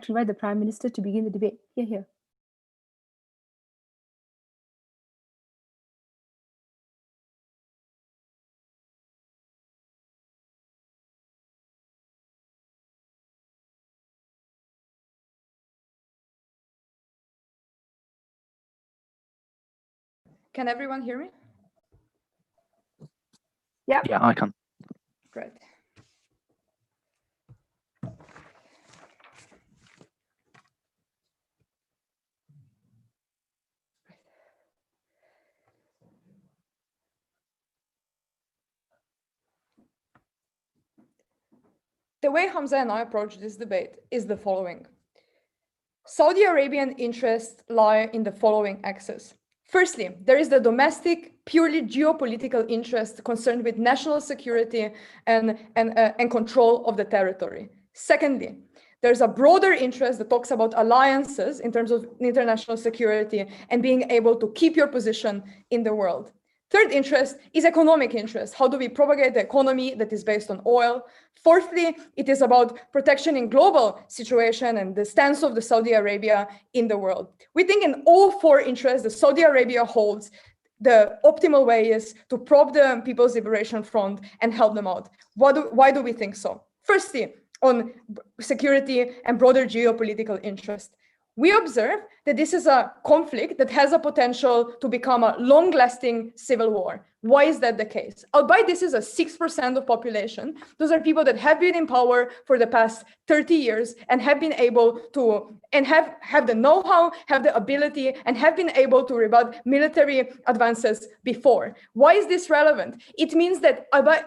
to invite the Prime Minister to begin the debate. Here. Can everyone hear me? Yeah, I can. Great. The way Hamza and I approach this debate is the following. Saudi Arabian interests lie in the following axes. Firstly, there is the domestic, purely geopolitical interest concerned with national security and control of the territory. Secondly, there's a broader interest that talks about alliances in terms of international security and being able to keep your position in the world. Third interest is economic interest. How do we propagate the economy that is based on oil? Fourthly, it is about protection in global situation and the stance of the Saudi Arabia in the world. We think in all four interests that Saudi Arabia holds, the optimal way is to prop the People's Liberation Front and help them out. Why do we think so? Firstly, on security and broader geopolitical interest. We observe that this is a conflict that has a potential to become a long-lasting civil war. Why is that the case? Albeit this is a 6% of population, those are people that have been in power for the past 30 years and have been able to, and have the know-how, have the ability, and have been able to rebut military advances before. Why is this relevant? It means that albeit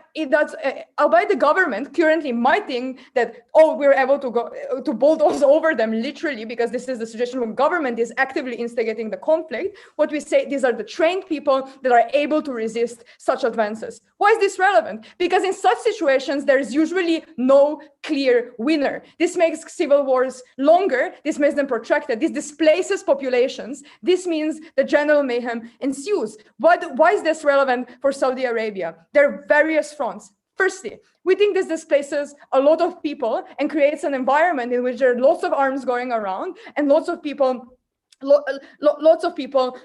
the government currently might think that, oh, we're able to go to bulldoze over them literally because this is the situation when government is actively instigating the conflict. What we say, these are the trained people that are able to resist such advances. Why is this relevant? Because in such situations, there is usually no clear winner. This makes civil wars longer. This makes them protracted. This displaces populations. This means the general mayhem ensues. Why is this relevant for Saudi Arabia? There are various fronts. Firstly, we think this displaces a lot of people and creates an environment in which there are lots of arms going around and lots of people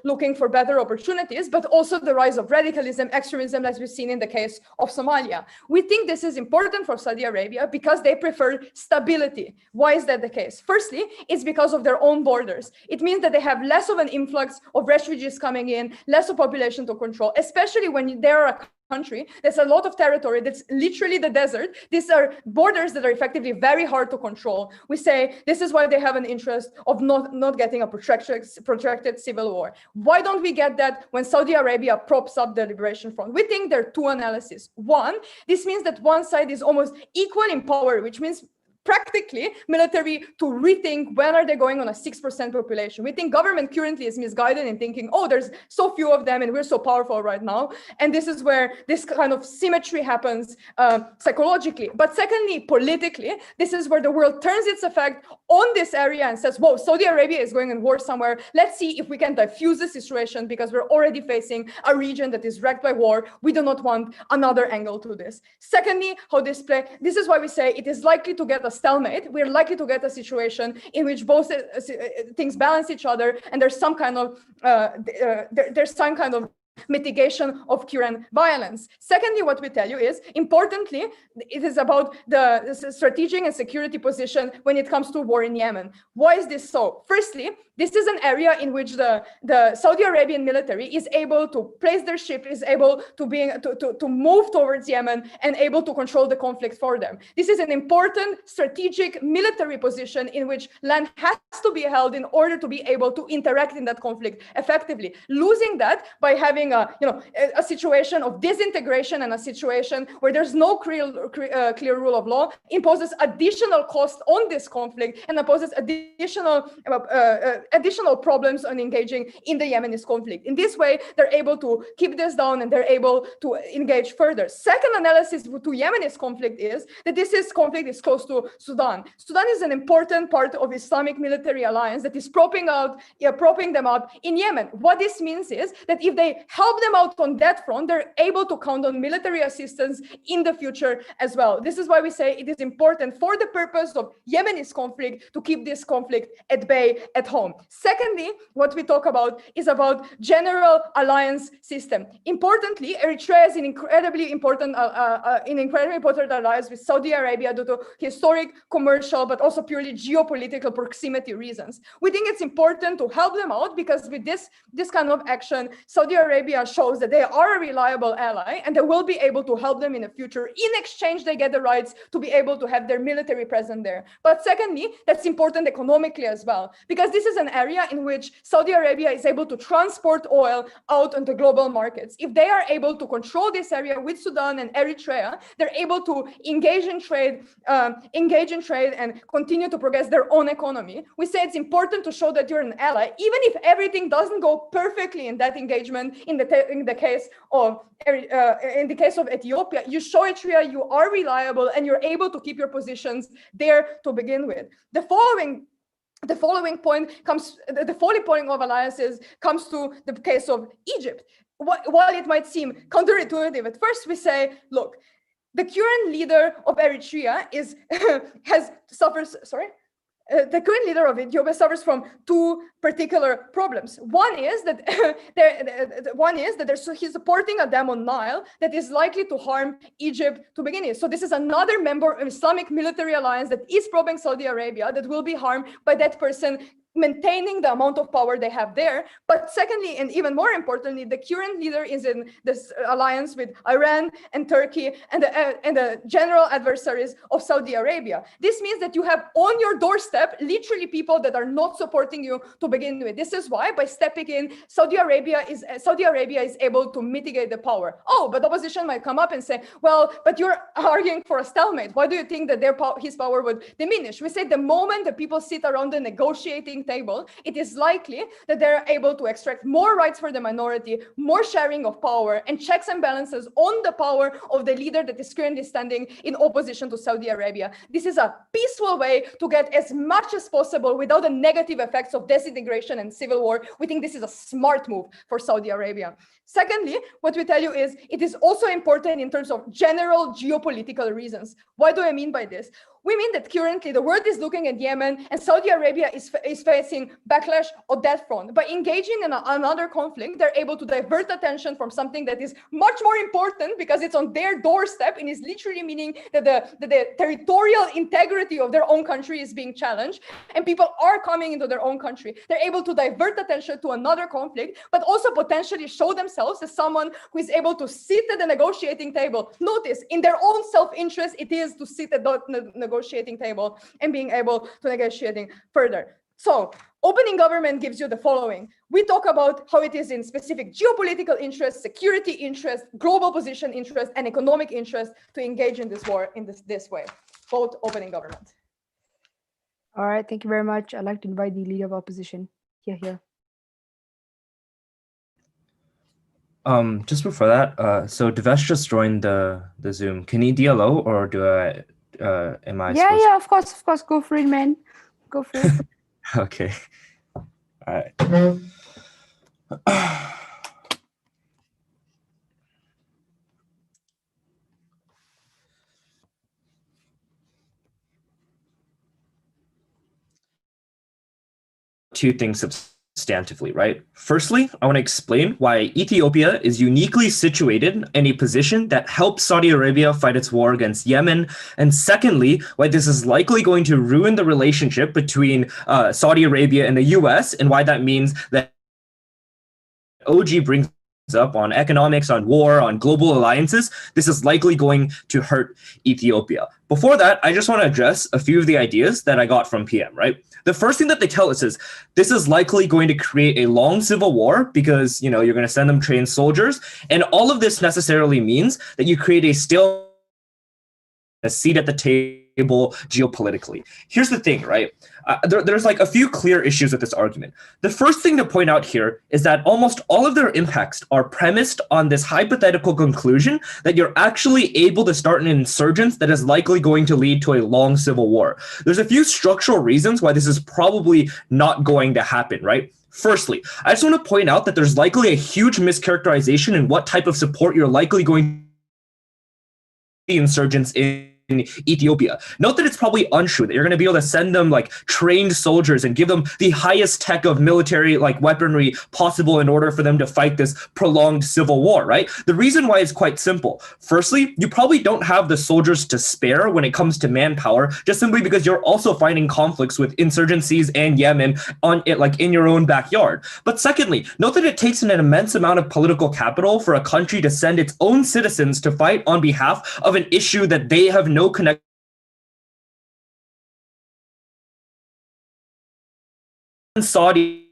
looking for better opportunities, but also the rise of radicalism, extremism, as we've seen in the case of Somalia. We think this is important for Saudi Arabia because they prefer stability. Why is that the case? Firstly, it's because of their own borders. It means that they have less of an influx of refugees coming in, less of population to control, especially when they're a country. There's a lot of territory that's literally the desert. These are borders that are effectively very hard to control. We say this is why they have an interest of not getting a protracted civil war. Why don't we get that when Saudi Arabia props up the Liberation Front? We think there are two analyses. One, this means that one side is almost equal in power, which means practically military to rethink when are they going on a 6% population. We think government currently is misguided in thinking, oh, there's so few of them and we're so powerful right now. And this is where this kind of symmetry happens psychologically. But secondly, politically, this is where the world turns its effect on this area and says, whoa, Saudi Arabia is going in war somewhere. Let's see if we can diffuse the situation because we're already facing a region that is wrecked by war. We do not want another angle to this. Secondly, this is why we say it is likely to get a stalemate. We're likely to get a situation in which both things balance each other, and there's some kind of mitigation of current violence. Secondly, what we tell you is, importantly, it is about the strategic and security position when it comes to war in Yemen. Why is this so? Firstly, this is an area in which the Saudi Arabian military is able to place their ship, is able to move towards Yemen and able to control the conflict for them. This is an important strategic military position in which land has to be held in order to be able to interact in that conflict effectively. Losing that by having a situation of disintegration and a situation where there's no clear rule of law imposes additional cost on this conflict and imposes additional additional problems on engaging in the Yemenis conflict. In this way, they're able to keep this down and they're able to engage further. Second analysis to Yemenis conflict is that conflict is close to Sudan. Sudan is an important part of Islamic military alliance that is propping them up in Yemen. What this means is that if they help them out on that front, they're able to count on military assistance in the future as well. This is why we say it is important for the purpose of Yemenis conflict to keep this conflict at bay at home. Secondly, what we talk about is about general alliance system. Importantly, Eritrea is an incredibly important alliance with Saudi Arabia due to historic, commercial, but also purely geopolitical proximity reasons. We think it's important to help them out because with this kind of action, Saudi Arabia shows that they are a reliable ally and they will be able to help them in the future. In exchange, they get the rights to be able to have their military presence there. But secondly, that's important economically as well, because this is an area in which Saudi Arabia is able to transport oil out onto global markets. If they are able to control this area with Sudan and Eritrea, they're able to engage in trade and continue to progress their own economy. We say it's important to show that you're an ally, even if everything doesn't go perfectly in that engagement. In the case of Ethiopia, you show Eritrea you are reliable and you're able to keep your positions there to begin with. The following point of alliances comes to the case of Egypt. While it might seem counterintuitive at first, we say, look, the current leader of Eritrea the current leader of Ethiopia suffers from two particular problems. One is that he's supporting a dam on Nile that is likely to harm Egypt to begin with. So this is another member of Islamic military alliance that is probing Saudi Arabia that will be harmed by that person maintaining the amount of power they have there. But secondly, and even more importantly, the current leader is in this alliance with Iran and Turkey and the general adversaries of Saudi Arabia. This means that you have on your doorstep literally people that are not supporting you to begin with. This is why by stepping in, Saudi Arabia is able to mitigate the power. Oh, but the opposition might come up and say, well, but you're arguing for a stalemate. Why do you think that his power would diminish? We say the moment that people sit around the negotiating table, it is likely that they're able to extract more rights for the minority, more sharing of power, and checks and balances on the power of the leader that is currently standing in opposition to Saudi Arabia. This is a peaceful way to get as much as possible without the negative effects of disintegration and civil war. We think this is a smart move for Saudi Arabia. Secondly, what we tell you is it is also important in terms of general geopolitical reasons. What do I mean by this? We mean that currently the world is looking at Yemen and Saudi Arabia is facing backlash on that front. By engaging in another conflict, they're able to divert attention from something that is much more important because it's on their doorstep and is literally meaning that the territorial integrity of their own country is being challenged and people are coming into their own country. They're able to divert attention to another conflict, but also potentially show themselves as someone who is able to sit at the negotiating table. Notice, in their own self-interest, it is to sit at the negotiating table and being able to negotiating further. So opening government gives you the following. We talk about how it is in specific geopolitical interest, security interest, global position interest, and economic interest to engage in this war in this way. Vote opening government. All right, thank you very much. I'd like to invite the leader of opposition. Here. Just before that, so Devesh just joined the Zoom. Can he DLO or do I am I Yeah, of course. Go for it, man. Go for it. Okay. All right. Two things substantively, right? Firstly, I want to explain why Ethiopia is uniquely situated in a position that helps Saudi Arabia fight its war against Yemen. And secondly, why this is likely going to ruin the relationship between Saudi Arabia and the US, and why that means that OG brings up on economics, on war, on global alliances, this is likely going to hurt Ethiopia. Before that, I just want to address a few of the ideas that I got from PM, right? The first thing that they tell us is this is likely going to create a long civil war because, you're going to send them trained soldiers. And all of this necessarily means that you create a stalemate a seat at the table geopolitically. Here's the thing, right? There's like a few clear issues with this argument. The first thing to point out here is that almost all of their impacts are premised on this hypothetical conclusion that you're actually able to start an insurgence that is likely going to lead to a long civil war. There's a few structural reasons why this is probably not going to happen, right? Firstly, I just want to point out that there's likely a huge mischaracterization in what type of support you're likely going to be insurgents in Ethiopia. Note that it's probably untrue that you're going to be able to send them like trained soldiers and give them the highest tech of military like weaponry possible in order for them to fight this prolonged civil war, right? The reason why is quite simple. Firstly, you probably don't have the soldiers to spare when it comes to manpower, just simply because you're also fighting conflicts with insurgencies and Yemen on it, like in your own backyard. But secondly, note that it takes an immense amount of political capital for a country to send its own citizens to fight on behalf of an issue that they have no connection Saudi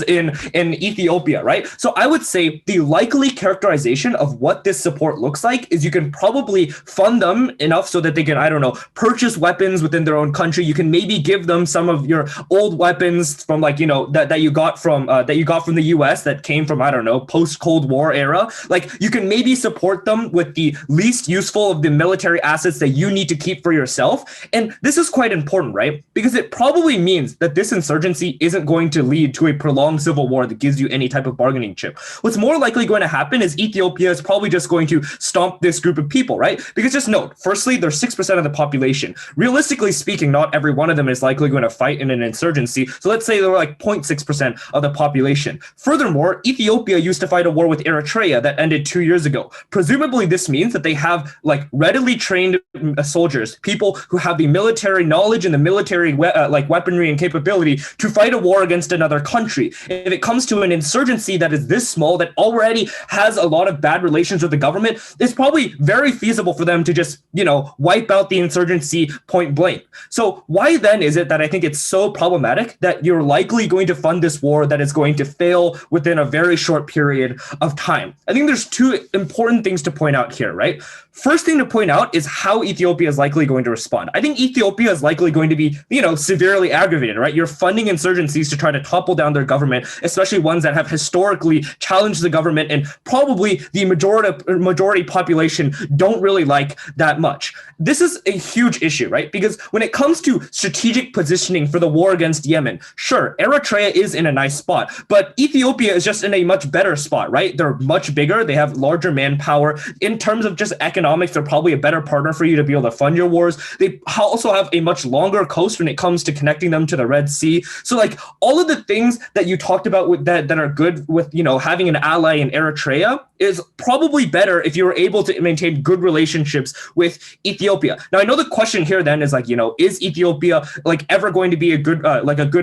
in Ethiopia, right? So I would say the likely characterization of what this support looks like is you can probably fund them enough so that they can, I don't know, purchase weapons within their own country. You can maybe give them some of your old weapons from like, you know, that you got from the US that came from, I don't know, post-Cold War era. Like you can maybe support them with the least useful of the military assets that you need to keep for yourself. And this is quite important, right? Because it probably means that this insurgency isn't going to lead to a prolonged civil war that gives you any type of bargaining chip. What's more likely going to happen is Ethiopia is probably just going to stomp this group of people, right? Because just note, firstly, they're 6% of the population. Realistically speaking, not every one of them is likely going to fight in an insurgency. So let's say they're like 0.6% of the population. Furthermore, Ethiopia used to fight a war with Eritrea that ended 2 years ago. Presumably, this means that they have like readily trained soldiers, people who have the military knowledge and the military like weaponry and capability to fight a war against another country. If it comes to an insurgency that is this small, that already has a lot of bad relations with the government, it's probably very feasible for them to just, you know, wipe out the insurgency point blank. So why then is it that I think it's so problematic that you're likely going to fund this war that is going to fail within a very short period of time? I think there's two important things to point out here, right? First thing to point out is how Ethiopia is likely going to respond. I think Ethiopia is likely going to be, you know, severely aggravated, right? You're funding insurgencies to try to topple down their government, especially ones that have historically challenged the government and probably the majority population don't really like that much. This is a huge issue, right? Because when it comes to strategic positioning for the war against Yemen, sure, Eritrea is in a nice spot, but Ethiopia is just in a much better spot, right? They're much bigger. They have larger manpower. In terms of just economics, they're probably a better partner for you to be able to fund your wars. They also have a much longer coast when it comes to connecting them to the Red Sea. So like all of the things that you talked about with that are good with, you know, having an ally in Eritrea is probably better if you were able to maintain good relationships with Ethiopia. Now, I know the question here then is like, you know, is Ethiopia like ever going to be a good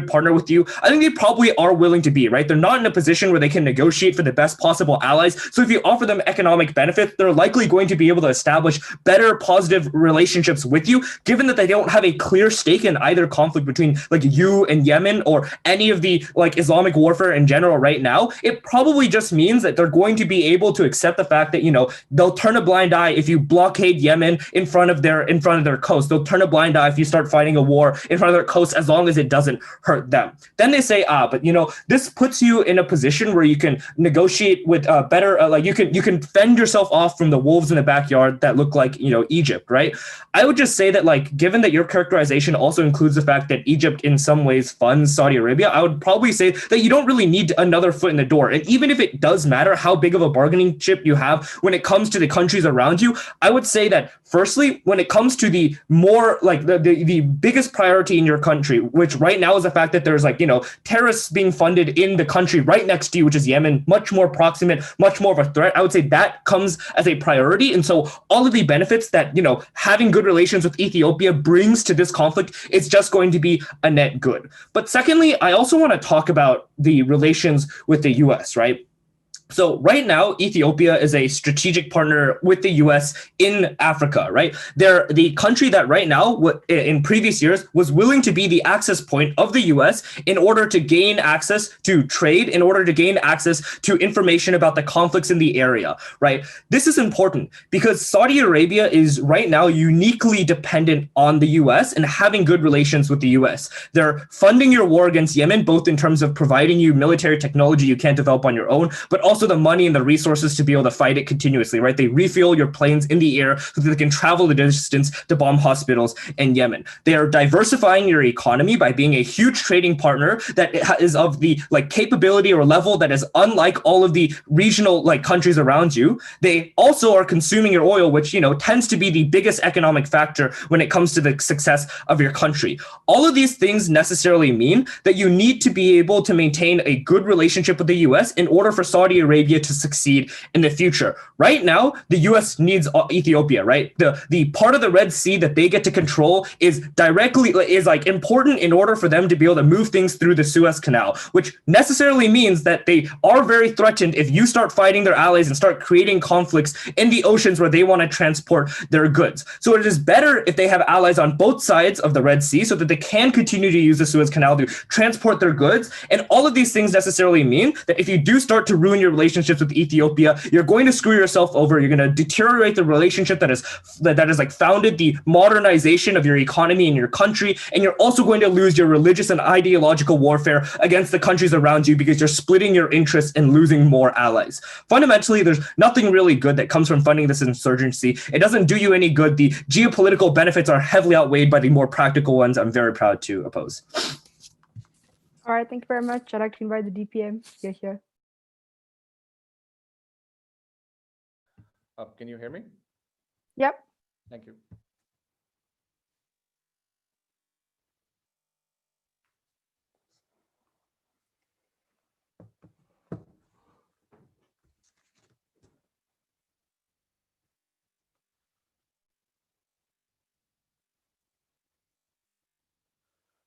partner with you? I think they probably are willing to be, right? They're not in a position where they can negotiate for the best possible allies. So if you offer them economic benefits, they're likely going to be able to establish better positive relationships with you, given that they don't have a clear stake in either conflict between like you and Yemen or any of the like Islamic warfare in general right now. It probably just means that they're going to be able to accept the fact that, you know, they'll turn a blind eye if you blockade Yemen in front of their coast. They'll turn a blind eye if you start fighting a war in front of their coast, as long as it doesn't hurt them. Then they say, but you know, this puts you in a position where you can negotiate with better, like you can fend yourself off from the wolves in the backyard that look like, you know, Egypt, right? I would just say that, like, given that your characterization also includes the fact that Egypt in some ways funds Saudi Arabia, I would probably say that you don't really need another foot in the door. And even if it does matter how big of a bargaining chip you have when it comes to the countries around you, I would say that firstly, when it comes to the more like the biggest priority in your country, which right now is the fact that there's like, you know, terrorists being funded in the country right next to you, which is Yemen, much more proximate, much more of a threat. I would say that comes as a priority. And so all of the benefits that, you know, having good relations with Ethiopia brings to this conflict, it's just going to be a net good. But secondly, I also want to talk about the relations with the US, right? So right now, Ethiopia is a strategic partner with the US in Africa, right? They're the country that right now, in previous years, was willing to be the access point of the US in order to gain access to trade, in order to gain access to information about the conflicts in the area, right? This is important because Saudi Arabia is right now uniquely dependent on the US and having good relations with the US. They're funding your war against Yemen, both in terms of providing you military technology you can't develop on your own, but also the money and the resources to be able to fight it continuously, right? They refuel your planes in the air so that they can travel the distance to bomb hospitals in Yemen. They are diversifying your economy by being a huge trading partner that is of the capability or level that is unlike all of the regional countries around you. They also are consuming your oil, which tends to be the biggest economic factor when it comes to the success of your country. All of these things necessarily mean that you need to be able to maintain a good relationship with the US in order for Saudi Arabia to succeed in the future. Right now, the US needs Ethiopia, right? The part of the Red Sea that they get to control is important in order for them to be able to move things through the Suez Canal, which necessarily means that they are very threatened if you start fighting their allies and start creating conflicts in the oceans where they want to transport their goods. So it is better if they have allies on both sides of the Red Sea so that they can continue to use the Suez Canal to transport their goods. And all of these things necessarily mean that if you do start to ruin your relationships with Ethiopia, you're going to screw yourself over. You're going to deteriorate the relationship that is founded the modernization of your economy and your country, and you're also going to lose your religious and ideological warfare against the countries around you because you're splitting your interests and losing more allies. Fundamentally, there's nothing really good that comes from funding this insurgency. It doesn't do you any good. The geopolitical benefits are heavily outweighed by the more practical ones I'm very proud to oppose. All right, thank you very much. I'd like to invite the DPM here. Can you hear me? Yep. Thank you.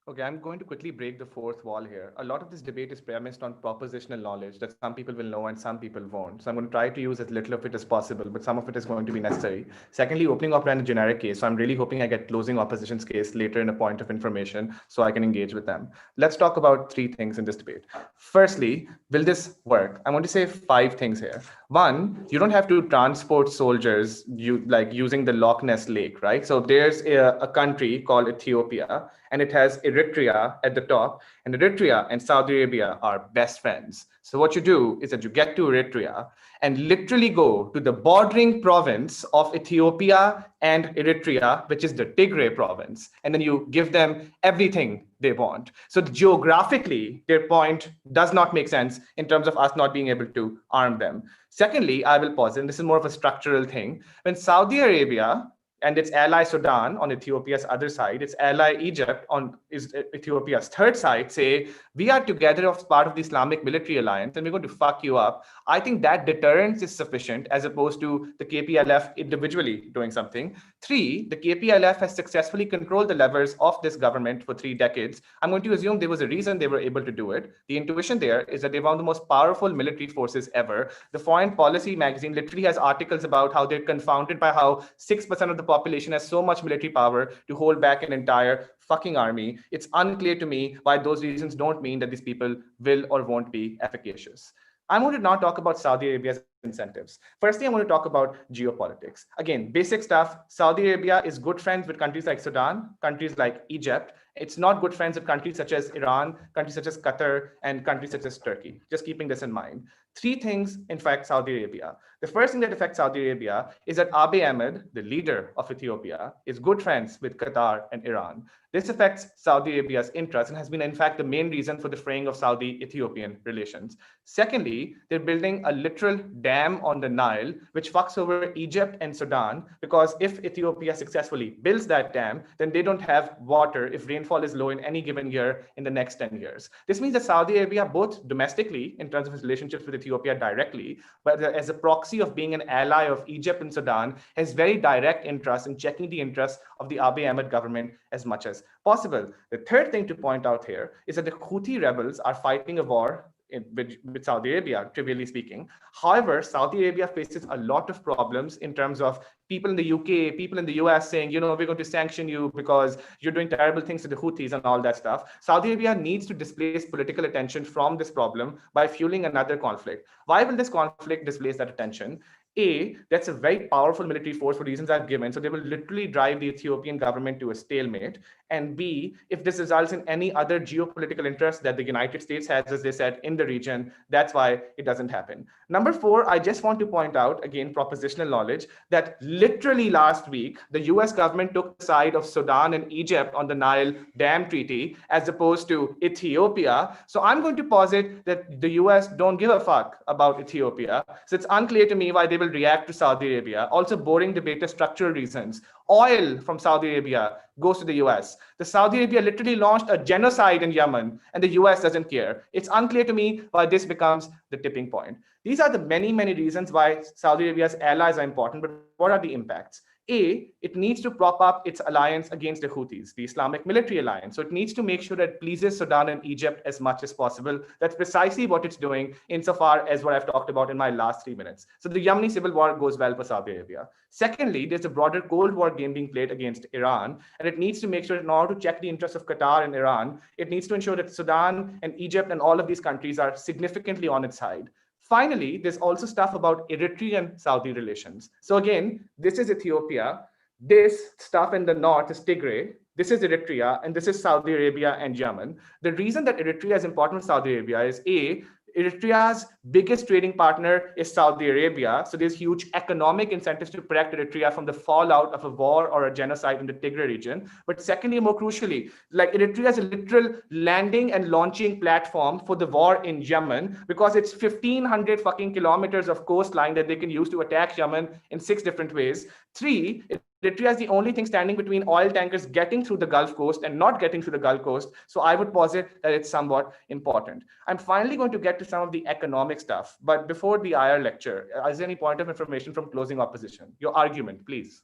Okay, I'm going to quickly break the fourth wall here. A lot of this debate is premised on propositional knowledge that some people will know and some people won't. So I'm going to try to use as little of it as possible, but some of it is going to be necessary. Secondly, opening operand a generic case. So I'm really hoping I get closing opposition's case later in a point of information so I can engage with them. Let's talk about three things in this debate. Firstly, will this work? I want to say 5 things here. One, you don't have to transport soldiers using the Loch Ness Lake, right? So there's a country called Ethiopia, and it has Eritrea at the top, and Eritrea and Saudi Arabia are best friends. So what you do is that you get to Eritrea and literally go to the bordering province of Ethiopia and Eritrea, which is the Tigray province, and then you give them everything they want. So geographically, their point does not make sense in terms of us not being able to arm them. Secondly, I will pause, and this is more of a structural thing. When Saudi Arabia and its ally Sudan on Ethiopia's other side, its ally Egypt on Ethiopia's third side, say, we are together as part of the Islamic military alliance and we're going to fuck you up. I think that deterrence is sufficient as opposed to the KPLF individually doing something. 3, the KPLF has successfully controlled the levers of this government for 3 decades. I'm going to assume there was a reason they were able to do it. The intuition there is that they're one of the most powerful military forces ever. The Foreign Policy magazine literally has articles about how they're confounded by how 6% of the population has so much military power to hold back an entire fucking army. It's unclear to me why those reasons don't mean that these people will or won't be efficacious. I'm going to now talk about Saudi Arabia's incentives. Firstly, I'm going to talk about geopolitics. Again, basic stuff. Saudi Arabia is good friends with countries like Sudan, countries like Egypt. It's not good friends with countries such as Iran, countries such as Qatar, and countries such as Turkey. Just keeping this in mind. 3 things affect Saudi Arabia. The first thing that affects Saudi Arabia is that Abiy Ahmed, the leader of Ethiopia, is good friends with Qatar and Iran. This affects Saudi Arabia's interests and has been, in fact, the main reason for the fraying of Saudi-Ethiopian relations. Secondly, they're building a literal dam on the Nile, which fucks over Egypt and Sudan, because if Ethiopia successfully builds that dam, then they don't have water if rainfall is low in any given year in the next 10 years. This means that Saudi Arabia, both domestically, in terms of its relationships with Ethiopia directly, but as a proxy of being an ally of Egypt and Sudan, has very direct interest in checking the interests of the Abiy Ahmed government as much as possible. The third thing to point out here is that the Houthi rebels are fighting a war with Saudi Arabia, trivially speaking. However, Saudi Arabia faces a lot of problems in terms of people in the UK, people in the US saying, we're going to sanction you because you're doing terrible things to the Houthis and all that stuff. Saudi Arabia needs to displace political attention from this problem by fueling another conflict. Why will this conflict displace that attention? A, that's a very powerful military force for reasons I've given. So they will literally drive the Ethiopian government to a stalemate. And B, if this results in any other geopolitical interest that the United States has, as they said, in the region, that's why it doesn't happen. Number 4, I just want to point out, again, propositional knowledge, that literally last week, the US government took the side of Sudan and Egypt on the Nile Dam Treaty, as opposed to Ethiopia. So I'm going to posit that the US don't give a fuck about Ethiopia. So it's unclear to me why they will react to Saudi Arabia. Also, boring debate is structural reasons. Oil from Saudi Arabia goes to the US. The Saudi Arabia literally launched a genocide in Yemen, and the US doesn't care. It's unclear to me why this becomes the tipping point. These are the many, many reasons why Saudi Arabia's allies are important, but what are the impacts? A, it needs to prop up its alliance against the Houthis, the Islamic military alliance. So it needs to make sure that it pleases Sudan and Egypt as much as possible. That's precisely what it's doing insofar as what I've talked about in my last 3 minutes. So the Yemeni civil war goes well for Saudi Arabia. Secondly, there's a broader Cold War game being played against Iran, and it needs to make sure, in order to check the interests of Qatar and Iran, it needs to ensure that Sudan and Egypt and all of these countries are significantly on its side. Finally, there's also stuff about Eritrean-Saudi relations. So again, this is Ethiopia. This stuff in the north is Tigray. This is Eritrea, and this is Saudi Arabia and Yemen. The reason that Eritrea is important for Saudi Arabia is A, Eritrea's biggest trading partner is Saudi Arabia. So there's huge economic incentives to protect Eritrea from the fallout of a war or a genocide in the Tigray region. But secondly, more crucially, like Eritrea is a literal landing and launching platform for the war in Yemen, because it's 1,500 fucking kilometers of coastline that they can use to attack Yemen in 6 different ways. 3, Eritrea is the only thing standing between oil tankers getting through the Gulf Coast and not getting through the Gulf Coast. So I would posit that it's somewhat important. I'm finally going to get to some of the economic stuff. But before the IR lecture, is there any point of information from closing opposition? Your argument, please.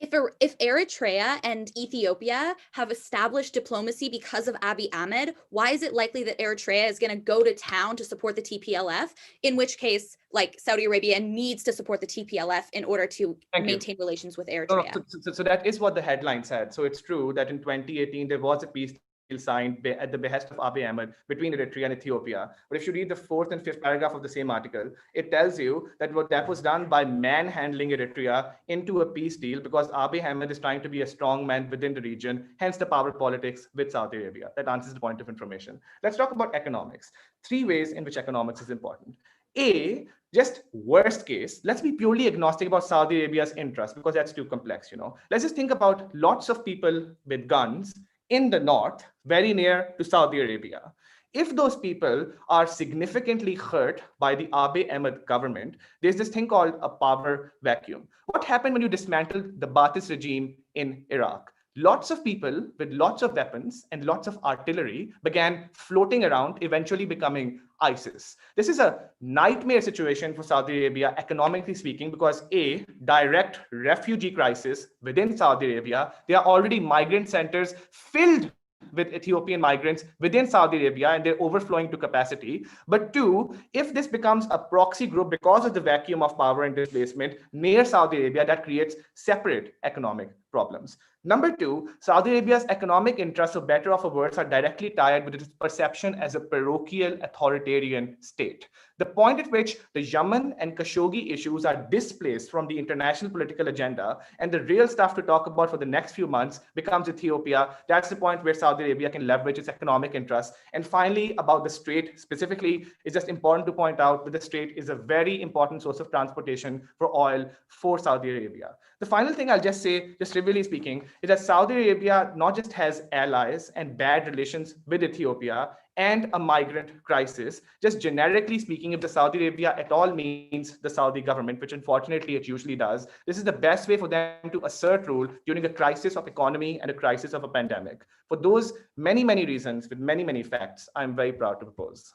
If Eritrea and Ethiopia have established diplomacy because of Abiy Ahmed, why is it likely that Eritrea is going to go to town to support the TPLF? In which case, like, Saudi Arabia needs to support the TPLF in order to maintain relations with Eritrea. So that is what the headline said. So it's true that in 2018, there was a peace deal signed at the behest of Abiy Ahmed between Eritrea and Ethiopia. But if you read the 4th and 5th paragraph of the same article, it tells you that that was done by manhandling Eritrea into a peace deal, because Abiy Ahmed is trying to be a strong man within the region, hence the power politics with Saudi Arabia. That answers the point of information. Let's talk about economics. 3 ways in which economics is important. A, just worst case, let's be purely agnostic about Saudi Arabia's interest, because that's too complex. Let's just think about lots of people with guns in the north, very near to Saudi Arabia. If those people are significantly hurt by the Abiy Ahmed government, there's this thing called a power vacuum. What happened when you dismantled the Ba'athist regime in Iraq? Lots of people with lots of weapons and lots of artillery began floating around, eventually becoming ISIS. This is a nightmare situation for Saudi Arabia, economically speaking, because A, direct refugee crisis within Saudi Arabia. There are already migrant centers filled with Ethiopian migrants within Saudi Arabia, and they're overflowing to capacity. But 2, if this becomes a proxy group because of the vacuum of power and displacement near Saudi Arabia, that creates separate economic problems. Number 2, Saudi Arabia's economic interests, for better or for worse, are directly tied with its perception as a parochial authoritarian state. The point at which the Yemen and Khashoggi issues are displaced from the international political agenda, and the real stuff to talk about for the next few months becomes Ethiopia. That's the point where Saudi Arabia can leverage its economic interests. And finally, about the Strait specifically, it's just important to point out that the Strait is a very important source of transportation for oil for Saudi Arabia. The final thing I'll just say, just trivially speaking, is that Saudi Arabia not just has allies and bad relations with Ethiopia and a migrant crisis. Just generically speaking, if the Saudi Arabia at all means the Saudi government, which unfortunately it usually does, this is the best way for them to assert rule during a crisis of economy and a crisis of a pandemic. For those many, many reasons, with many, many facts, I'm very proud to propose.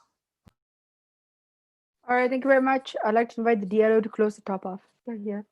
All right, thank you very much. I'd like to invite the DLO to close the top off. Right here.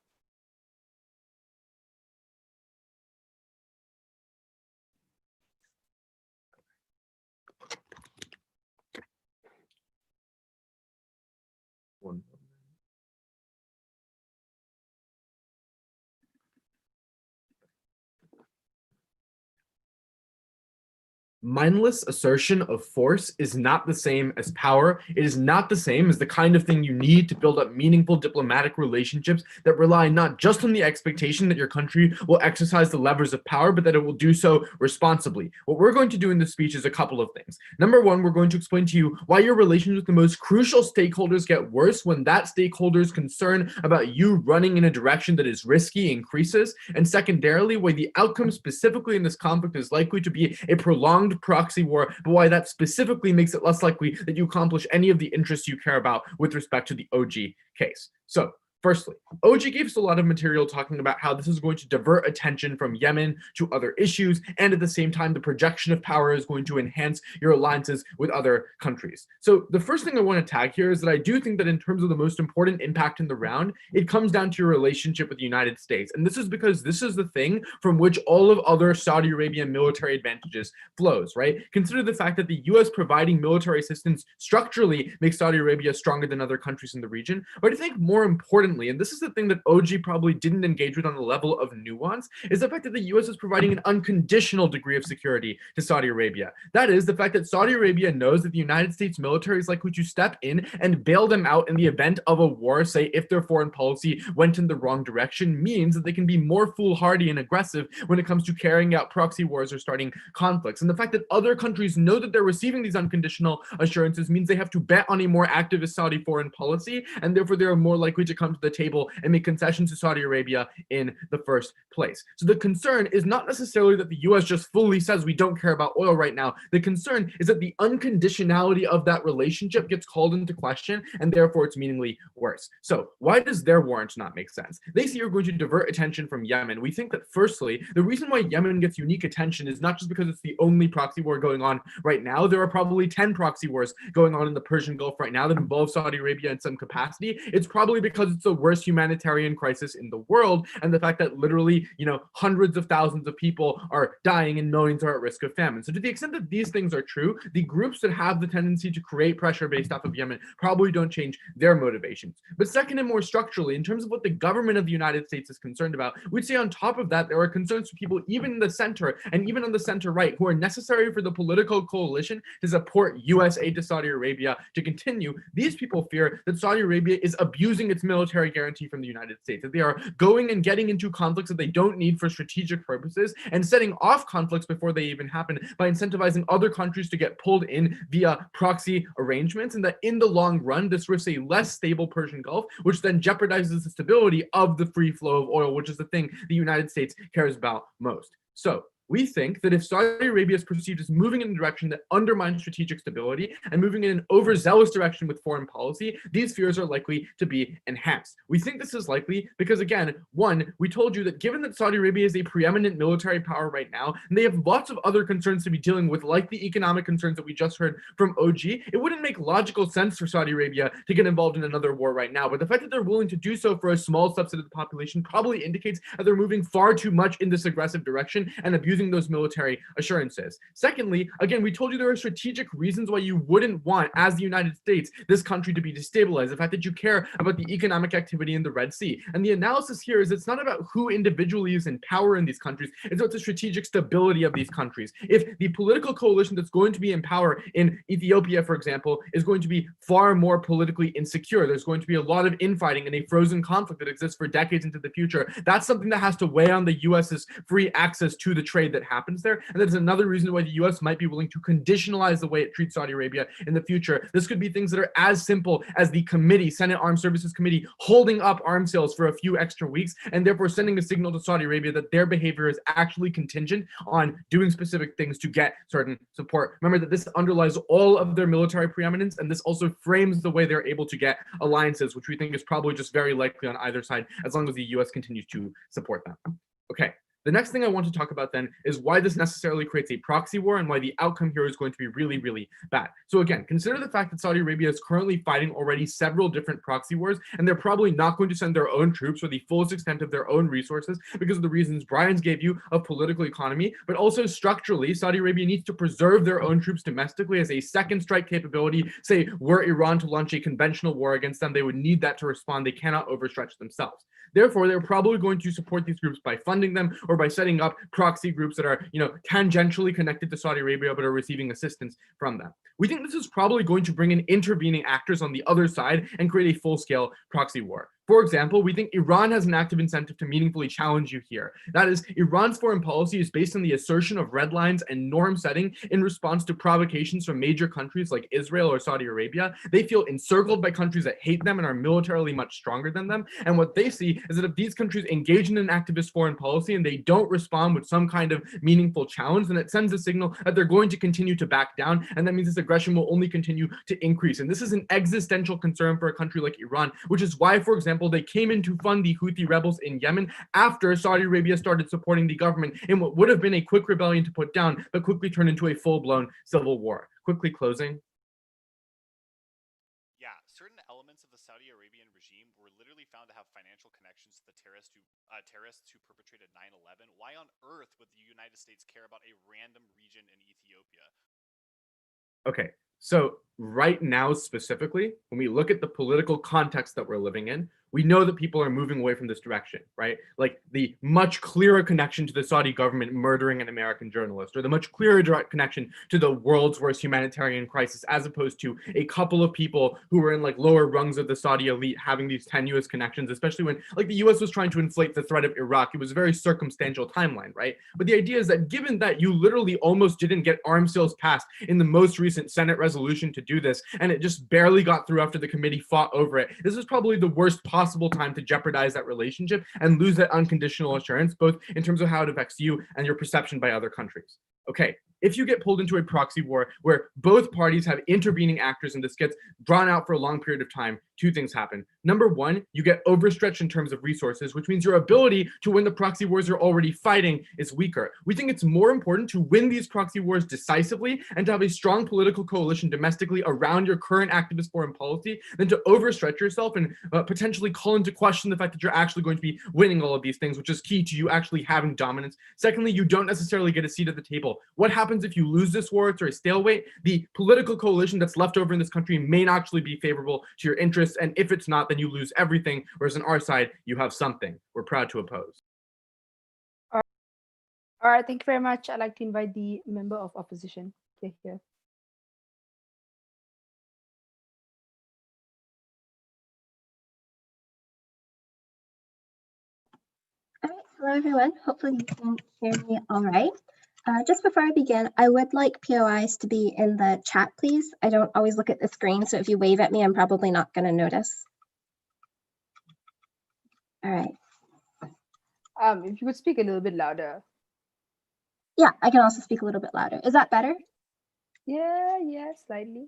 mindless assertion of force is not the same as power. It is not the same as the kind of thing you need to build up meaningful diplomatic relationships that rely not just on the expectation that your country will exercise the levers of power, but that it will do so responsibly. What we're going to do in this speech is a couple of things. Number one, we're going to explain to you why your relations with the most crucial stakeholders get worse when that stakeholder's concern about you running in a direction that is risky increases. And secondarily, why the outcome specifically in this conflict is likely to be a prolonged proxy war, but why that specifically makes it less likely that you accomplish any of the interests you care about with respect to the OG case. So, firstly, OG gave us a lot of material talking about how this is going to divert attention from Yemen to other issues, and at the same time, the projection of power is going to enhance your alliances with other countries. So the first thing I want to tag here is that I do think that in terms of the most important impact in the round, it comes down to your relationship with the United States. And this is because this is the thing from which all of other Saudi Arabian military advantages flows, right? Consider the fact that the US providing military assistance structurally makes Saudi Arabia stronger than other countries in the region. But I think more importantly, and this is the thing that OG probably didn't engage with on the level of nuance, is the fact that the US is providing an unconditional degree of security to Saudi Arabia. That is, the fact that Saudi Arabia knows that the United States military is likely to step in and bail them out in the event of a war, say if their foreign policy went in the wrong direction, means that they can be more foolhardy and aggressive when it comes to carrying out proxy wars or starting conflicts. And the fact that other countries know that they're receiving these unconditional assurances means they have to bet on a more activist Saudi foreign policy, and therefore they are more likely to come to the table and make concessions to Saudi Arabia in the first place. So the concern is not necessarily that the US just fully says we don't care about oil right now. The concern is that the unconditionality of that relationship gets called into question, and therefore it's meaningfully worse. So why does their warrant not make sense? They say you're going to divert attention from Yemen. We think that firstly, the reason why Yemen gets unique attention is not just because it's the only proxy war going on right now. There are probably 10 proxy wars going on in the Persian Gulf right now that involve Saudi Arabia in some capacity. It's probably because it's the worst humanitarian crisis in the world, and the fact that literally, hundreds of thousands of people are dying and millions are at risk of famine. So to the extent that these things are true, the groups that have the tendency to create pressure based off of Yemen probably don't change their motivations. But second, and more structurally, in terms of what the government of the United States is concerned about, we'd say on top of that, there are concerns for people even in the center and even on the center right who are necessary for the political coalition to support US aid to Saudi Arabia to continue. These people fear that Saudi Arabia is abusing its military guarantee from the United States, that they are going and getting into conflicts that they don't need for strategic purposes and setting off conflicts before they even happen by incentivizing other countries to get pulled in via proxy arrangements, and that in the long run, this risks a less stable Persian Gulf, which then jeopardizes the stability of the free flow of oil, which is the thing the United States cares about most. So we think that if Saudi Arabia is perceived as moving in a direction that undermines strategic stability and moving in an overzealous direction with foreign policy, these fears are likely to be enhanced. We think this is likely because, again, one, we told you that given that Saudi Arabia is a preeminent military power right now, and they have lots of other concerns to be dealing with, like the economic concerns that we just heard from OG, it wouldn't make logical sense for Saudi Arabia to get involved in another war right now. But the fact that they're willing to do so for a small subset of the population probably indicates that they're moving far too much in this aggressive direction and abusing those military assurances. Secondly, again, we told you there are strategic reasons why you wouldn't want, as the United States, this country to be destabilized. The fact that you care about the economic activity in the Red Sea. And the analysis here is it's not about who individually is in power in these countries, it's about the strategic stability of these countries. If the political coalition that's going to be in power in Ethiopia, for example, is going to be far more politically insecure, there's going to be a lot of infighting and a frozen conflict that exists for decades into the future, that's something that has to weigh on the US's free access to the trade that happens there. And that is another reason why the US might be willing to conditionalize the way it treats Saudi Arabia in the future. This could be things that are as simple as the committee, Senate Armed Services Committee, holding up arms sales for a few extra weeks and therefore sending a signal to Saudi Arabia that their behavior is actually contingent on doing specific things to get certain support. Remember that this underlies all of their military preeminence, and this also frames the way they're able to get alliances, which we think is probably just very likely on either side as long as the US continues to support them. Okay. The next thing I want to talk about then is why this necessarily creates a proxy war and why the outcome here is going to be really, really bad. So again, consider the fact that Saudi Arabia is currently fighting already several different proxy wars, and they're probably not going to send their own troops for the fullest extent of their own resources because of the reasons Brian's gave you of political economy, but also structurally, Saudi Arabia needs to preserve their own troops domestically as a second strike capability. Say, were Iran to launch a conventional war against them, they would need that to respond. They cannot overstretch themselves. Therefore, they're probably going to support these groups by funding them or by setting up proxy groups that are, tangentially connected to Saudi Arabia but are receiving assistance from them. We think this is probably going to bring in intervening actors on the other side and create a full-scale proxy war. For example, we think Iran has an active incentive to meaningfully challenge you here. That is, Iran's foreign policy is based on the assertion of red lines and norm setting in response to provocations from major countries like Israel or Saudi Arabia. They feel encircled by countries that hate them and are militarily much stronger than them. And what they see is that if these countries engage in an activist foreign policy and they don't respond with some kind of meaningful challenge, then it sends a signal that they're going to continue to back down. And that means this aggression will only continue to increase. And this is an existential concern for a country like Iran, which is why, for example, they came in to fund the Houthi rebels in Yemen after Saudi Arabia started supporting the government in what would have been a quick rebellion to put down, but quickly turned into a full-blown civil war. Quickly closing. Yeah, certain elements of the Saudi Arabian regime were literally found to have financial connections to the terrorists who perpetrated 9/11. Why on earth would the United States care about a random region in Ethiopia? Okay, so right now specifically, when we look at the political context that we're living in, we know that people are moving away from this direction, right? Like the much clearer connection to the Saudi government murdering an American journalist, or the much clearer direct connection to the world's worst humanitarian crisis, as opposed to a couple of people who were in like lower rungs of the Saudi elite having these tenuous connections, especially when like the US was trying to inflate the threat of Iraq. It was a very circumstantial timeline, right? But the idea is that given that you literally almost didn't get arms sales passed in the most recent Senate resolution to do this, and it just barely got through after the committee fought over it, this is probably the worst possible time to jeopardize that relationship and lose that unconditional assurance, both in terms of how it affects you and your perception by other countries. Okay, if you get pulled into a proxy war where both parties have intervening actors and this gets drawn out for a long period of time, two things happen. Number one, you get overstretched in terms of resources, which means your ability to win the proxy wars you're already fighting is weaker. We think it's more important to win these proxy wars decisively and to have a strong political coalition domestically around your current activist foreign policy than to overstretch yourself and potentially call into question the fact that you're actually going to be winning all of these things, which is key to you actually having dominance. Secondly, you don't necessarily get a seat at the table. What happens if you lose this war or a stalemate? The political coalition that's left over in this country may not actually be favorable to your interests, and if it's not, then you lose everything, whereas on our side, you have something. We're proud to oppose. All right, thank you very much. I'd like to invite the member of opposition here. All right, hello everyone. Hopefully you can hear me all right. Just before I begin, I would like POIs to be in the chat, please. I don't always look at the screen, so if you wave at me, I'm probably not going to notice. All right. If you could speak a little bit louder. Yeah, I can also speak a little bit louder. Is that better? Yeah, slightly.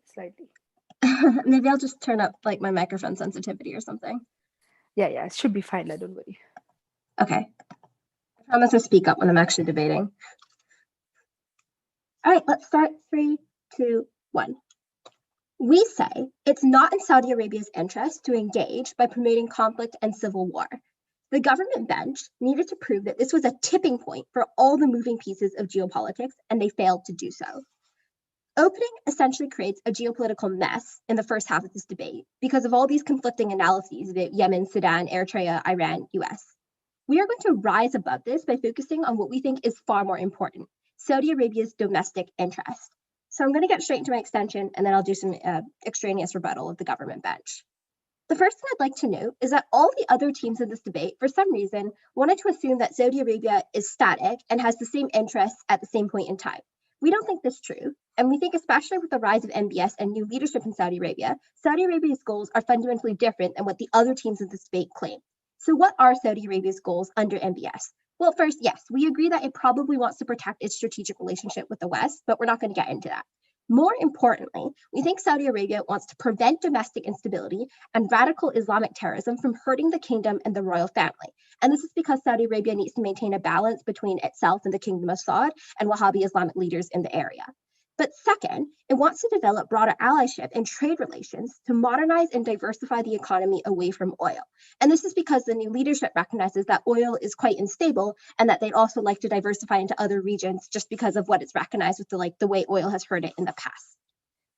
Maybe I'll just turn up like my microphone sensitivity or something. Yeah, it should be fine. Don't worry. Okay. I promise to speak up when I'm actually debating. All right, let's start. 3, 2, 1. We say it's not in Saudi Arabia's interest to engage by promoting conflict and civil war. The government bench needed to prove that this was a tipping point for all the moving pieces of geopolitics, and they failed to do so. Opening essentially creates a geopolitical mess in the first half of this debate because of all these conflicting analyses about Yemen, Sudan, Eritrea, Iran, US. We are going to rise above this by focusing on what we think is far more important: Saudi Arabia's domestic interest. So I'm going to get straight into my extension, and then I'll do some extraneous rebuttal of the government bench. The first thing I'd like to note is that all the other teams in this debate, for some reason, wanted to assume that Saudi Arabia is static and has the same interests at the same point in time. We don't think this is true, and we think especially with the rise of MBS and new leadership in Saudi Arabia's goals are fundamentally different than what the other teams in this debate claim. So what are Saudi Arabia's goals under MBS? Well, first, yes, we agree that it probably wants to protect its strategic relationship with the West, but we're not going to get into that. More importantly, we think Saudi Arabia wants to prevent domestic instability and radical Islamic terrorism from hurting the kingdom and the royal family. And this is because Saudi Arabia needs to maintain a balance between itself and the kingdom of Saud and Wahhabi Islamic leaders in the area. But second, it wants to develop broader allyship and trade relations to modernize and diversify the economy away from oil. And this is because the new leadership recognizes that oil is quite unstable and that they'd also like to diversify into other regions just because of what it's recognized with the way oil has hurt it in the past.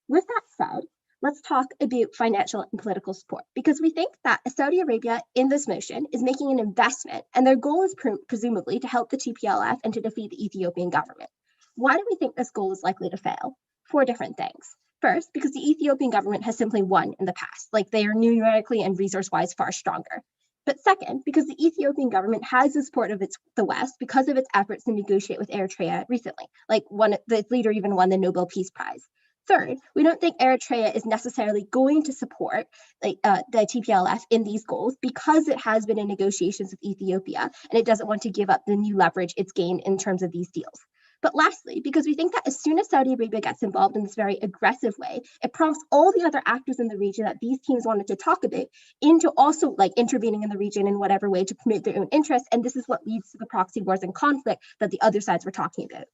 With that said, let's talk about financial and political support, because we think that Saudi Arabia in this motion is making an investment, and their goal is presumably to help the TPLF and to defeat the Ethiopian government. Why do we think this goal is likely to fail? 4 different things. First, because the Ethiopian government has simply won in the past, like they are numerically and resource-wise far stronger. But second, because the Ethiopian government has the support of the West because of its efforts to negotiate with Eritrea recently, like the leader even won the Nobel Peace Prize. Third, we don't think Eritrea is necessarily going to support the TPLF in these goals because it has been in negotiations with Ethiopia and it doesn't want to give up the new leverage it's gained in terms of these deals. But lastly, because we think that as soon as Saudi Arabia gets involved in this very aggressive way, it prompts all the other actors in the region that these teams wanted to talk about into also intervening in the region in whatever way to promote their own interests. And this is what leads to the proxy wars and conflict that the other sides were talking about.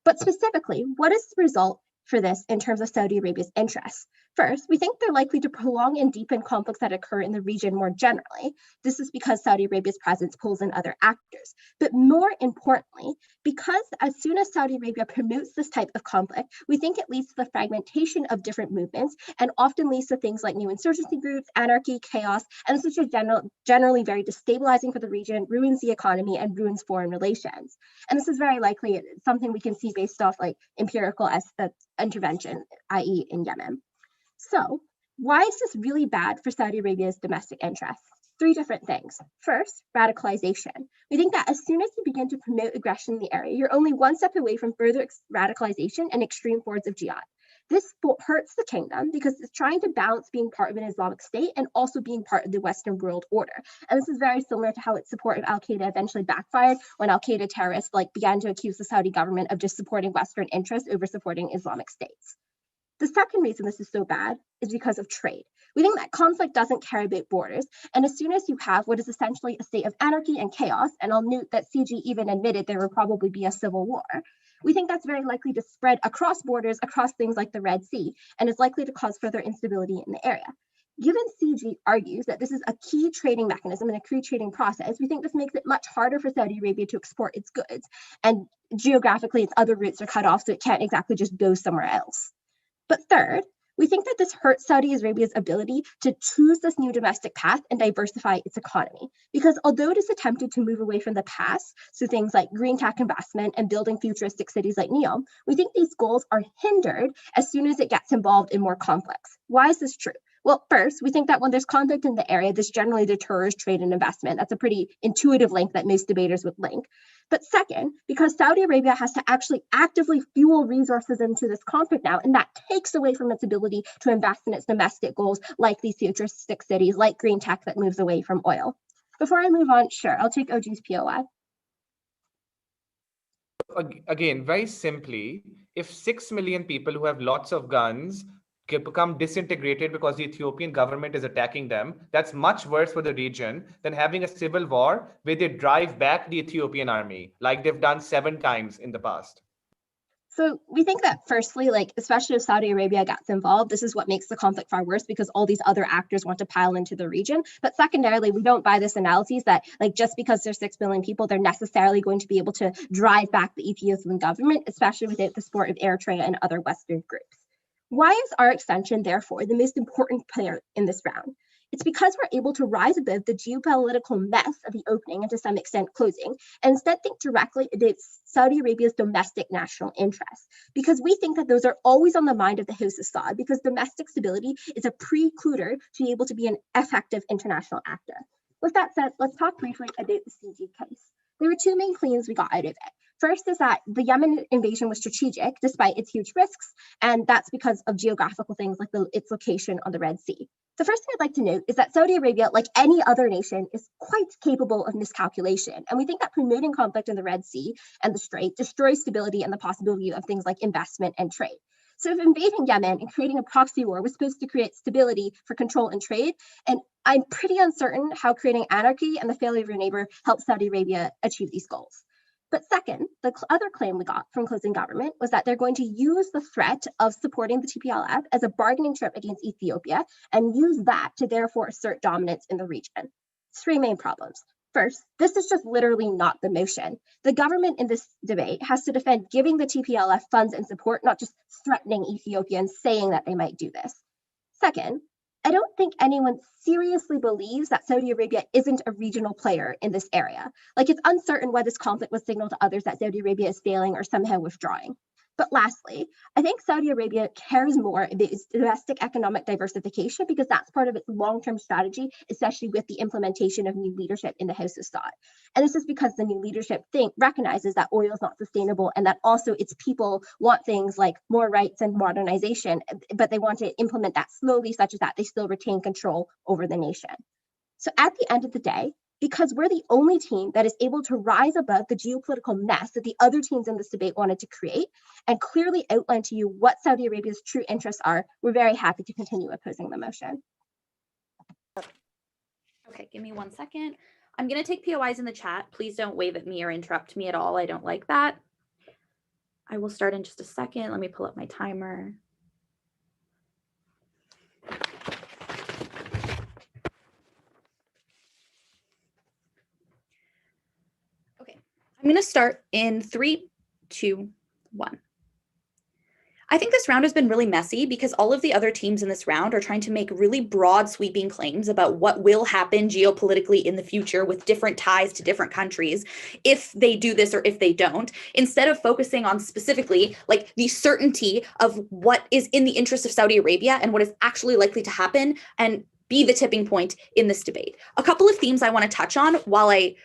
But specifically, what is the result for this in terms of Saudi Arabia's interests? First, we think they're likely to prolong and deepen conflicts that occur in the region more generally. This is because Saudi Arabia's presence pulls in other actors. But more importantly, because as soon as Saudi Arabia promotes this type of conflict, we think it leads to the fragmentation of different movements and often leads to things like new insurgency groups, anarchy, chaos, and this is just generally very destabilizing for the region, ruins the economy, and ruins foreign relations. And this is very likely something we can see based off empirical intervention, i.e. in Yemen. So why is this really bad for Saudi Arabia's domestic interests? 3 different things. First, radicalization. We think that as soon as you begin to promote aggression in the area, you're only one step away from further radicalization and extreme forms of jihad. This hurts the kingdom because it's trying to balance being part of an Islamic state and also being part of the Western world order. And this is very similar to how its support of Al-Qaeda eventually backfired when Al-Qaeda terrorists began to accuse the Saudi government of just supporting Western interests over supporting Islamic states. The second reason this is so bad is because of trade. We think that conflict doesn't care about borders, and as soon as you have what is essentially a state of anarchy and chaos, and I'll note that CG even admitted there will probably be a civil war, we think that's very likely to spread across borders, across things like the Red Sea, and is likely to cause further instability in the area. Given CG argues that this is a key trading mechanism and a key trading process, we think this makes it much harder for Saudi Arabia to export its goods, and geographically its other routes are cut off, so it can't exactly just go somewhere else. But third, we think that this hurts Saudi Arabia's ability to choose this new domestic path and diversify its economy. Because although it is attempted to move away from the past, so things like green tech investment and building futuristic cities like NEOM, we think these goals are hindered as soon as it gets involved in more conflicts. Why is this true? Well, first, we think that when there's conflict in the area, this generally deters trade and investment. That's a pretty intuitive link that most debaters would link. But second, because Saudi Arabia has to actually actively fuel resources into this conflict now, and that takes away from its ability to invest in its domestic goals, like these futuristic cities, like green tech that moves away from oil. Before I move on, sure, I'll take OG's POI. Again, very simply, if 6 million people who have lots of guns become disintegrated because the Ethiopian government is attacking them, that's much worse for the region than having a civil war where they drive back the Ethiopian army, like they've done 7 times in the past. So we think that firstly, especially if Saudi Arabia gets involved, this is what makes the conflict far worse because all these other actors want to pile into the region. But secondarily, we don't buy this analysis that just because there's 6 million people, they're necessarily going to be able to drive back the Ethiopian government, especially without the support of Eritrea and other Western groups. Why is our extension, therefore, the most important player in this round? It's because we're able to rise above the geopolitical mess of the opening and to some extent closing, and instead think directly about Saudi Arabia's domestic national interests, because we think that those are always on the mind of the House of Saud, because domestic stability is a precluder to be able to be an effective international actor. With that said, let's talk briefly about the CG case. There were 2 main claims we got out of it. First is that the Yemen invasion was strategic despite its huge risks, and that's because of geographical things like its location on the Red Sea. The first thing I'd like to note is that Saudi Arabia, like any other nation, is quite capable of miscalculation. And we think that promoting conflict in the Red Sea and the Strait destroys stability and the possibility of things like investment and trade. So if invading Yemen and creating a proxy war was supposed to create stability for control and trade, and I'm pretty uncertain how creating anarchy and the failure of your neighbor helps Saudi Arabia achieve these goals. But second, the other claim we got from closing government was that they're going to use the threat of supporting the TPLF as a bargaining chip against Ethiopia and use that to therefore assert dominance in the region. 3 main problems. First, this is just literally not the motion. The government in this debate has to defend giving the TPLF funds and support, not just threatening Ethiopia and saying that they might do this. Second, I don't think anyone seriously believes that Saudi Arabia isn't a regional player in this area. Like, it's uncertain why this conflict was signaled to others that Saudi Arabia is failing or somehow withdrawing. But lastly, I think Saudi Arabia cares more about its domestic economic diversification because that's part of its long-term strategy, especially with the implementation of new leadership in the House of Saud. And this is because the new leadership recognizes that oil is not sustainable and that also its people want things like more rights and modernization, but they want to implement that slowly such that they still retain control over the nation. So at the end of the day, because we're the only team that is able to rise above the geopolitical mess that the other teams in this debate wanted to create and clearly outline to you what Saudi Arabia's true interests are, we're very happy to continue opposing the motion. Okay, give me 1 second. I'm going to take POIs in the chat. Please don't wave at me or interrupt me at all. I don't like that. I will start in just a second. Let me pull up my timer. Okay, I'm going to start in 3, 2, 1. I think this round has been really messy because all of the other teams in this round are trying to make really broad sweeping claims about what will happen geopolitically in the future with different ties to different countries if they do this or if they don't, instead of focusing on specifically like the certainty of what is in the interest of Saudi Arabia and what is actually likely to happen and be the tipping point in this debate. A couple of themes I want to touch on while I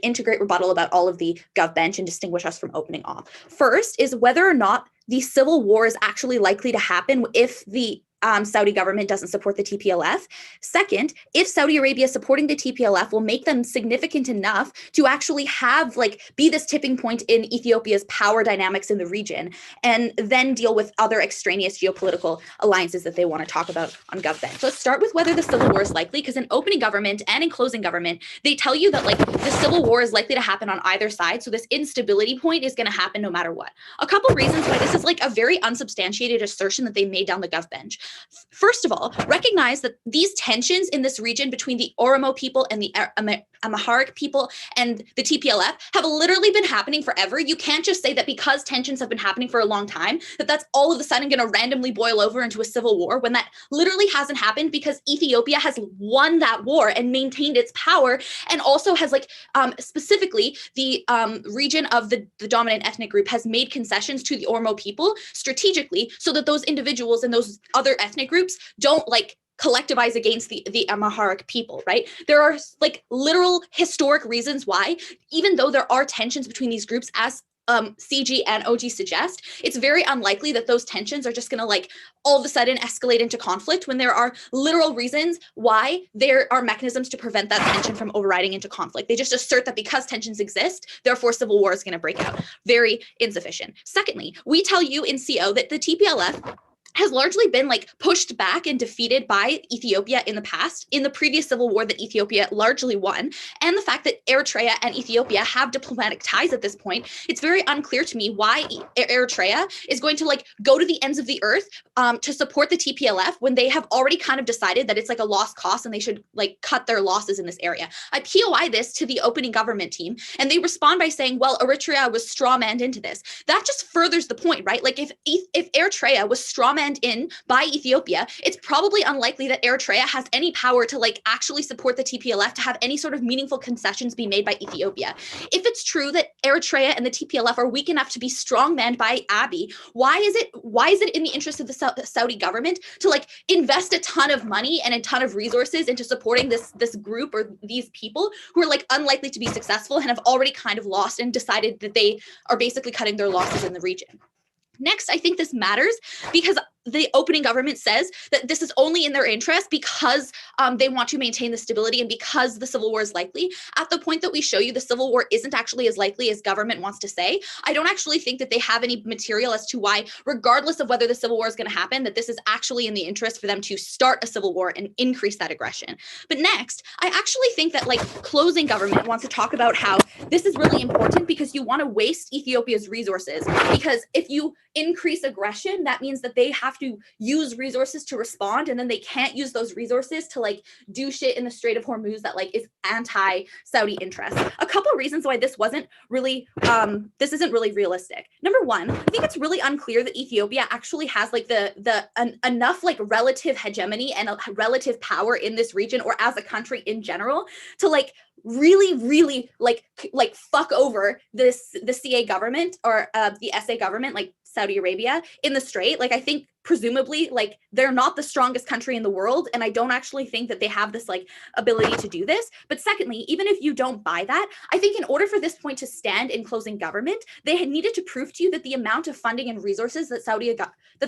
integrate rebuttal about all of the gov bench and distinguish us from opening off. First is whether or not the civil war is actually likely to happen if the Saudi government doesn't support the TPLF. Second, if Saudi Arabia supporting the TPLF will make them significant enough to actually have be this tipping point in Ethiopia's power dynamics in the region, and then deal with other extraneous geopolitical alliances that they want to talk about on GovBench. So let's start with whether the civil war is likely, because in opening government and in closing government, they tell you that the civil war is likely to happen on either side. So this instability point is going to happen no matter what. A couple reasons why this is a very unsubstantiated assertion that they made down the GovBench. First of all, recognize that these tensions in this region between the Oromo people and the Amharic people and the TPLF have literally been happening forever. You can't just say that because tensions have been happening for a long time, that's all of a sudden going to randomly boil over into a civil war, when that literally hasn't happened, because Ethiopia has won that war and maintained its power, and also has specifically the region of the dominant ethnic group has made concessions to the Oromo people strategically so that those individuals and those other ethnic groups don't collectivize against the Amharic people, right? There are literal historic reasons why, even though there are tensions between these groups, as CG and OG suggest, it's very unlikely that those tensions are just going to all of a sudden escalate into conflict, when there are literal reasons why there are mechanisms to prevent that tension from overriding into conflict. They just assert that because tensions exist, therefore civil war is going to break out. Very insufficient. Secondly, we tell you in CO that the TPLF has largely been pushed back and defeated by Ethiopia in the past, in the previous civil war that Ethiopia largely won, and the fact that Eritrea and Ethiopia have diplomatic ties at this point. It's very unclear to me why Eritrea is going to go to the ends of the earth to support the TPLF when they have already kind of decided that it's a lost cause and they should cut their losses in this area. I POI this to the opening government team, and they respond by saying, well, Eritrea was strawmanned into this. That just furthers the point, right? If Eritrea was strawmanned in by Ethiopia, it's probably unlikely that Eritrea has any power to actually support the TPLF, to have any sort of meaningful concessions be made by Ethiopia. If it's true that Eritrea and the TPLF are weak enough to be strongmanned by Abiy, why is it in the interest of the Saudi government to invest a ton of money and a ton of resources into supporting this group or these people who are unlikely to be successful and have already kind of lost and decided that they are basically cutting their losses in the region? Next, I think this matters because the opening government says that this is only in their interest because they want to maintain the stability and because the civil war is likely. At the point that we show you the civil war isn't actually as likely as government wants to say, I don't actually think that they have any material as to why, regardless of whether the civil war is going to happen, that this is actually in the interest for them to start a civil war and increase that aggression. But next, I actually think that closing government wants to talk about how this is really important because you want to waste Ethiopia's resources, because if you increase aggression, that means that they have have to use resources to respond, and then they can't use those resources to like do shit in the Strait of Hormuz that like is anti-Saudi interest. A couple reasons why this wasn't really this isn't really realistic. Number one, I think it's really unclear that Ethiopia actually has like enough like relative hegemony and a relative power in this region or as a country in general to like really like fuck over the CA government or the SA government, like Saudi Arabia in the Strait. Like I think presumably like they're not the strongest country in the world, and I don't actually think that they have this like ability to do this. But secondly, even if you don't buy that, I think in order for this point to stand in closing government, they had needed to prove to you that the amount of funding and resources that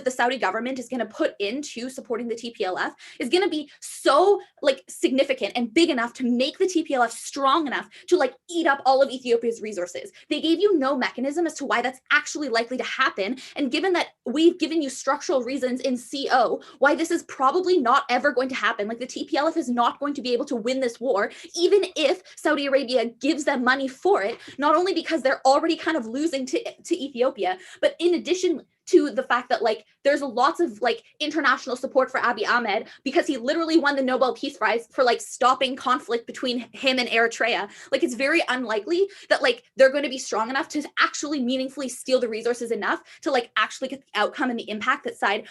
the Saudi government is going to put into supporting the TPLF is going to be so like significant and big enough to make the TPLF strong enough to like eat up all of Ethiopia's resources. They gave you no mechanism as to why that's actually likely to happen. And given that we've given you structural reasons in CO why this is probably not ever going to happen, like the TPLF is not going to be able to win this war, even if Saudi Arabia gives them money for it, not only because they're already kind of losing to Ethiopia, but in addition to the fact that like there's lots of like international support for Abiy Ahmed because he literally won the Nobel Peace Prize for like stopping conflict between him and Eritrea. Like it's very unlikely that like they're going to be strong enough to actually meaningfully steal the resources enough to like actually get the outcome and the impact that side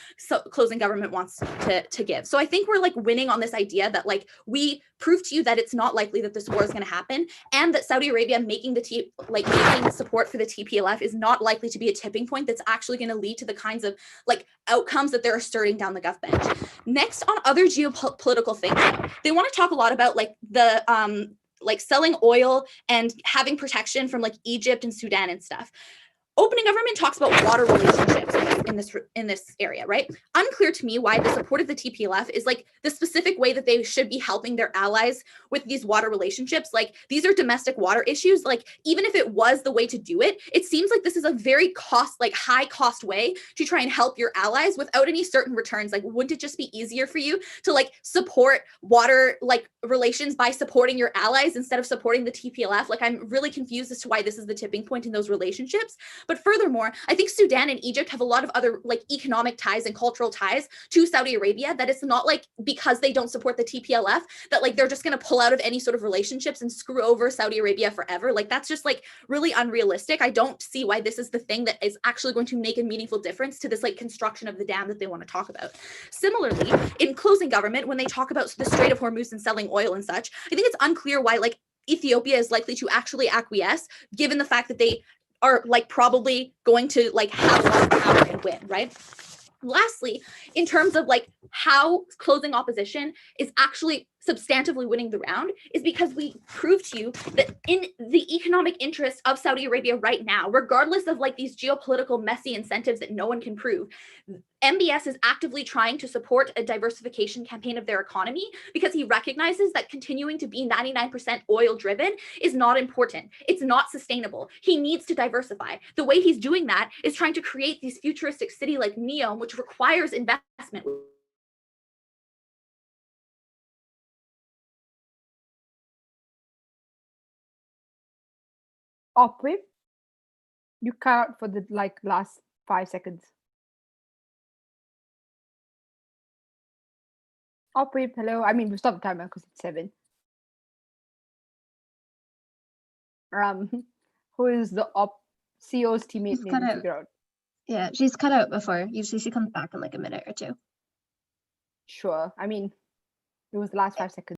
closing government wants to give. So I think we're like winning on this idea that like we prove to you that it's not likely that this war is going to happen, and that Saudi Arabia making making support for the TPLF is not likely to be a tipping point that's actually going to lead to the kinds of like outcomes that they're asserting down the gov bench. Next, on other geopolitical things, they want to talk a lot about like the like selling oil and having protection from like Egypt and Sudan and stuff. Opening government talks about water relationships in this area, right? Unclear to me why the support of the TPLF is like the specific way that they should be helping their allies with these water relationships. Like these are domestic water issues. Like even if it was the way to do it, it seems like this is a very high cost way to try and help your allies without any certain returns. Like wouldn't it just be easier for you to like support water like relations by supporting your allies instead of supporting the TPLF? Like I'm really confused as to why this is the tipping point in those relationships. But furthermore, I think Sudan and Egypt have a lot of other like economic ties and cultural ties to Saudi Arabia, that it's not like because they don't support the TPLF that like they're just going to pull out of any sort of relationships and screw over Saudi Arabia forever. Like that's just like really unrealistic. I don't see why this is the thing that is actually going to make a meaningful difference to this like construction of the dam that they want to talk about. Similarly, in closing government, when they talk about the Strait of Hormuz and selling oil and such, I think it's unclear why like Ethiopia is likely to actually acquiesce, given the fact that they are like probably going to like have a lot of power and win, right? Lastly, in terms of like how closing opposition is actually substantively winning the round, is because we prove to you that in the economic interest of Saudi Arabia right now, regardless of like these geopolitical messy incentives that no one can prove, MBS is actively trying to support a diversification campaign of their economy because he recognizes that continuing to be 99% oil driven is not important. It's not sustainable. He needs to diversify. The way he's doing that is trying to create these futuristic city like Neom, which requires investment. Opwip, you cut out for the like last 5 seconds. Opwip, hello. I mean, we stopped the timer because it's 7. Who is the CEO's teammate She's name? cut out. Figure out. Yeah, she's cut out before. Usually she comes back in like a minute or two. Sure. I mean, it was the last 5 seconds.